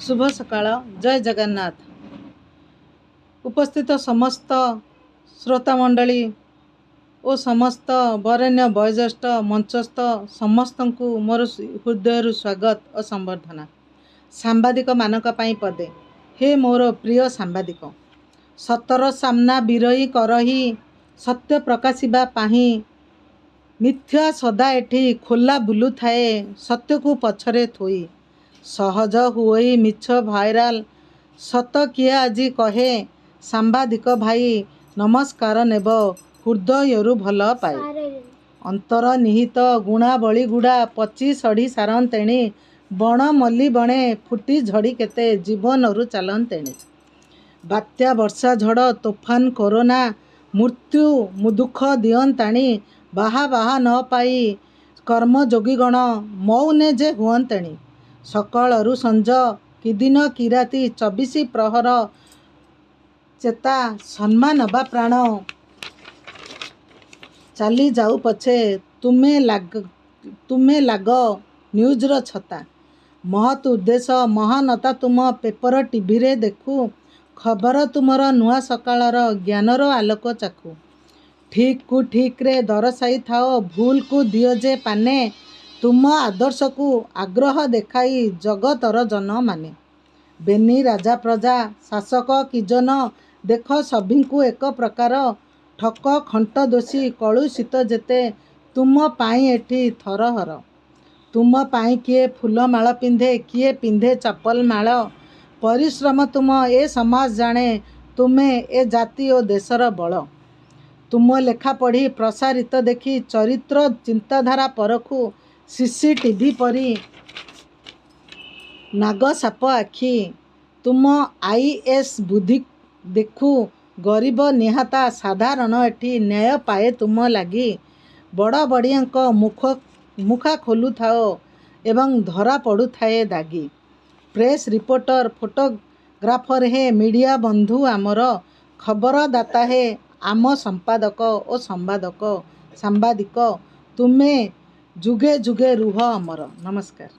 शुभ सकाळ। जय जगन्नाथ। उपस्थित समस्त श्रोता मंडली और समस्त वरेण्य वयोज्येष्ठ मंचस्थ समस्त को मोर हृदय स्वागत और संबर्धना। सांबादिक मानक पदे हे मोर प्रिय सांबादिक, सतर सामना बिरही करही सत्य प्रकाशिबा पाही मिथ्या सदा एठी खोला बुलू थाए सत्य को पछरे थोई सहज हुई मिछ भाइराल सत किए आजी कहे सांबादिक भाई नमस्कार नेब हृदयरु भल पाए अंतर निहित गुणावली गुड़ा पची सड़ी सारन तेणी बण मल्ली बणे फुटी झड़ी केते जीवनरु चालन तेणी बात्या वर्षा झड़ तोफान कोरोना मृत्यु मुदुख दियन ताणी बाहा बाहा न पाई कर्मयोगीगण मौने जे हुअन तेणी सकाळरू संज कि दिन कि राति 24 प्रहर चेता सम्मान नबा प्राण चली जाऊ पछे तुम्हें लाग न्यूज़र छता महत उद्देश्य महानता तुम पेपर टीवी रे देखू खबर तुमर नुआ सकाळर ज्ञानर आलोक चाखू ठीक को ठीक रे दरसाई थाओ भूल को दियो जे पाने तुम आदर्श को आग्रह देखाई जगतर जन माने बेनी राजा प्रजा शासक किजन देख सभी को एक प्रकार ठक खंट दोषी कलुषित जेते तुम पाई एठी थरहर तुम पाई किए फूलमाल पिंधे किए पिंधे चप्पल माल परिश्रम तुम ए समाज जाने तुम्हें ए जाति और देशर बल तुम लेखा पढ़ी प्रसारित देखी चरित्र चिंताधारा परखू सीसीटीवी परी नाग साप आखि तुम आईएस बुद्धि देखू गरीब निहाता साधारण एठी न्याय पाए तुम लगी बड़ बड़िया मुखा खोलु थाओ एवं धरा पड़ू थाए दागी प्रेस रिपोर्टर फोटोग्राफर हे मीडिया बंधु आमर खबरदाता हे आम संपादक और सांबादिक तुम्हें जुगे जुगे रुह अमर। नमस्कार।